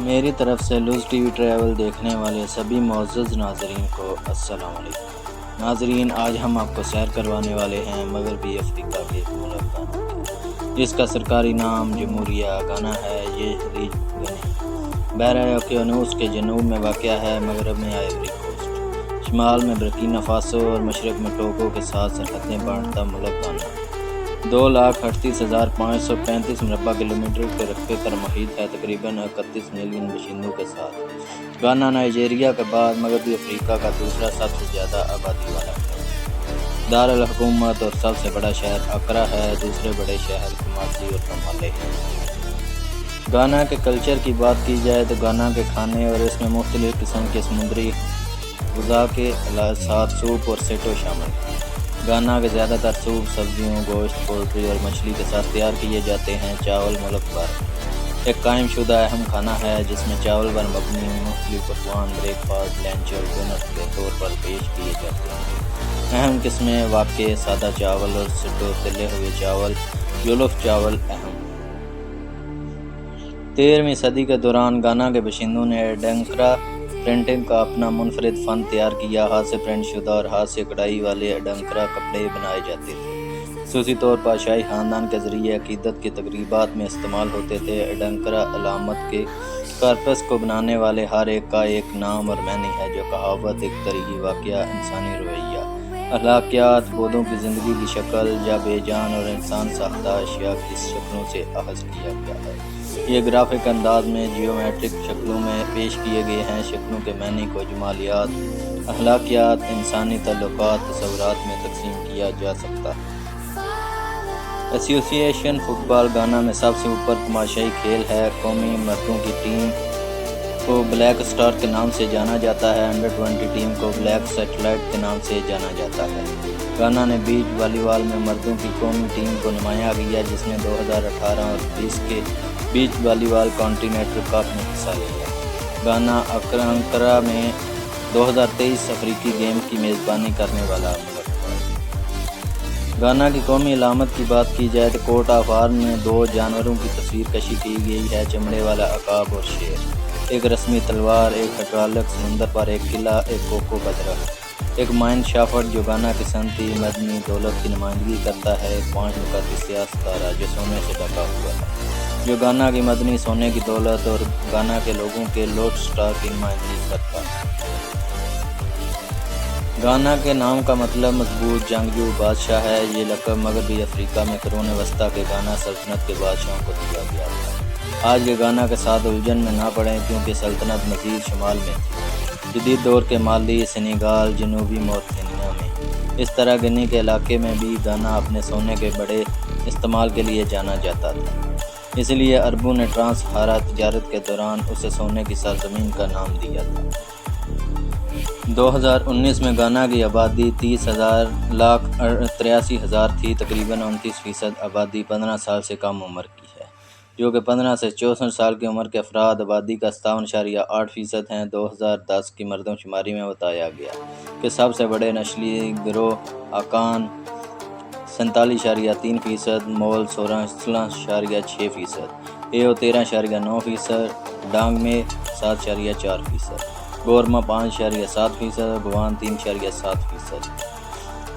میری طرف سے لوز ٹی وی ٹریول دیکھنے والے سبھی معزز ناظرین کو السلام علیکم۔ ناظرین، آج ہم آپ کو سیر کروانے والے ہیں مغربی افریقہ کے ایک ملک گانا کے، جس کا سرکاری نام جمہوریہ گانا ہے۔ یہ خلیج گنی بحیرہ اوقیانوس کے جنوب میں واقع ہے، مغرب میں آئیوری کوسٹ، شمال میں برکینا فاسو اور مشرق میں ٹوگو کے ساتھ سرحدیں بانٹتا ملک گانا 2,38,535 مربع کلومیٹر کے رقبے پر محیط ہے، تقریباً 31 ملین باشندوں کے ساتھ۔ گانا نائجیریا کے بعد مغربی افریقہ کا دوسرا سب سے زیادہ آبادی والا ملک، دارالحکومت اور سب سے بڑا شہر اکرا ہے، دوسرے بڑے شہر کماسی اور تمالے ہیں۔ گانا کے کلچر کی بات کی جائے تو گانا کے کھانے اور اس میں مختلف قسم کے سمندری غذا کے ساتھ سوپ اور سیٹو شامل ہیں۔ گانا کے زیادہ تر سوپ سبزیوں، گوشت، پولٹری اور مچھلی کے ساتھ تیار کیے جاتے ہیں۔ چاول ملک بھر ایک قائم شدہ اہم کھانا ہے، جس میں چاول پر مبنی مختلف پکوان بریک فاسٹ، لنچ اور ڈنر کے طور پر پیش کیے جاتے ہیں۔ اہم قسمیں واقع سادہ چاول اور سٹو تلے ہوئے چاول، جولوف چاول اہم۔ 13ویں صدی کے دوران گانا کے باشندوں نے اڈنکرا پرنٹنگ کا اپنا منفرد فن تیار کیا۔ ہاتھ سے پرنٹ شدہ اور ہاتھ سے کڑھائی والے اڈنکرا کپڑے بنائے جاتے تھے، خصوصی طور پر شاہی خاندان کے ذریعے عقیدت کی تقریبات میں استعمال ہوتے تھے۔ اڈنکرا علامت کے کارپس کو بنانے والے ہر ایک کا ایک نام اور معنی ہے، جو کہاوت، ایک تاریخی واقعہ، انسانی رویہ، اخلاقیات، پودوں کی زندگی کی شکل یا بے جان اور انسان ساختہ اشیاء کی شکلوں سے اخذ کیا گیا ہے۔ یہ گرافک انداز میں جیومیٹرک شکلوں میں پیش کیے گئے ہیں۔ شکلوں کے معنی کو جمالیات، اخلاقیات، انسانی تعلقات، تصورات میں تقسیم کیا جا سکتا ہے۔ ایسوسی ایشن فٹ بال گانا میں سب سے اوپر تماشائی کھیل ہے۔ قومی مردوں کی ٹیم کو بلیک اسٹار کے نام سے جانا جاتا ہے۔ انڈر 20 ٹیم کو بلیک سیٹلائٹ کے نام سے جانا جاتا ہے۔ گانا نے بیچ والی بال میں مردوں کی قومی ٹیم کو نمایاں کیا، جس نے 2018 اور 20 کے بیچ والی بال کانٹیننٹل کپ میں حصہ لیا۔ گانا اکرا میں 2023 افریقی گیم کی میزبانی کرنے والا ملک ہے۔ گانا کی قومی علامت کی بات کی جائے تو کوٹ آف آرم میں 2 جانوروں کی تصویر کشی کی گئی ہے، چمڑے والا عقاب اور شیر، ایک رسمی تلوار، ایک ہائیڈرالک سمندر پر ایک قلعہ، ایک کوکو کا درخت، ایک مائن شافٹ جو گانا کی صنعتی مدنی دولت کی نمائندگی کرتا ہے، ایک 5 نقطی سیاہ ستارہ جو سونے سے ڈھکا ہوا ہے، جو گانا کی مدنی سونے کی دولت اور گانا کے لوگوں کے لوڈ سٹار کی نمائندگی کرتا ہے۔ گانا کے نام کا مطلب مضبوط جنگجو بادشاہ ہے۔ یہ لقب مغربی افریقہ میں قرون وسطیٰ کے گانا سلطنت کے بادشاہوں کو دیا گیا تھا۔ آج کے گانا کے ساتھ الجھن میں نہ پڑیں، کیونکہ سلطنت مزید شمال میں تھی، جدید دور کے مالی، سینیگال، جنوبی موریٹانیا میں۔ اس طرح گنی کے علاقے میں بھی گانا اپنے سونے کے بڑے استعمال کے لیے جانا جاتا تھا، اس لیے عربوں نے ٹرانس صحارا تجارت کے دوران اسے سونے کی سرزمین کا نام دیا تھا۔ 2019 میں گانا کی آبادی 30,83,000 تھی۔ تقریباً 29% آبادی 15 سال سے کم عمر کی ہے، جو کہ 15 سے 64 سال کی عمر کے افراد آبادی کا 57.8% ہیں۔ 2010 کی مردم شماری میں بتایا گیا کہ سب سے بڑے نسلی گروہ آکان 47.3%، مول 16.6%، ایو 13.9%، ڈانگمے 7.4%، گورما 5.7%، گوان 3.7%۔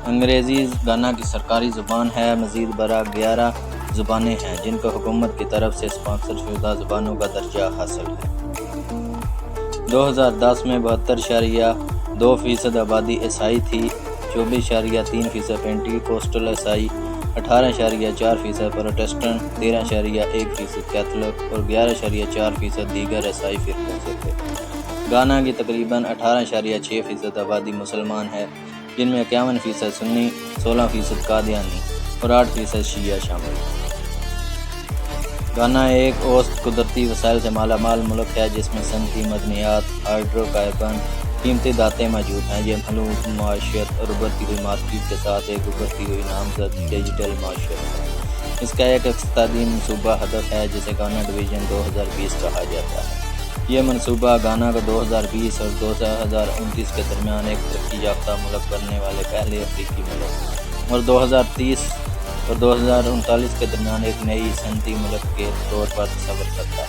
انگریزی گانا کی سرکاری زبان ہے۔ مزید برآں 11 زبانیں ہیں جن کو حکومت کی طرف سے اسپانسر شدہ زبانوں کا درجہ حاصل ہے۔ 2010 میں 72.2% آبادی عیسائی تھی، 24.3% پینٹی کوسٹل عیسائی، 18.4% پروٹسٹنٹ، 13.1% کیتھولک اور 11.4% دیگر عیسائی فرقوں سے تھے۔ گانا کی تقریباً 18.6% آبادی مسلمان ہے، جن میں 51% سنی، 16% قادیانی اور 8% شیعہ شامل ہیں۔ گانا ایک اوسط قدرتی وسائل سے مالا مال ملک ہے، جس میں صنعتی معدنیات، ہائیڈرو کاربن، قیمتی دھاتیں موجود ہیں۔ یہ مخلوط معیشت اور ابھرتی ہوئی مارکیٹ کے ساتھ ایک ابھرتی ہوئی نامزد ڈیجیٹل معیشت ہے۔ اس کا ایک اقتصادی منصوبہ ہدف ہے، جسے گانا ڈویژن 2020 کہا جاتا ہے۔ یہ منصوبہ گانا کو 2020 اور 2029 کے درمیان ایک ترقی یافتہ ملک بننے والے پہلے افریقی ملک اور 2030 اور 2039 کے درمیان ایک نئی صنعتی ملک کے طور پر تصور کرتا ہے۔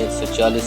140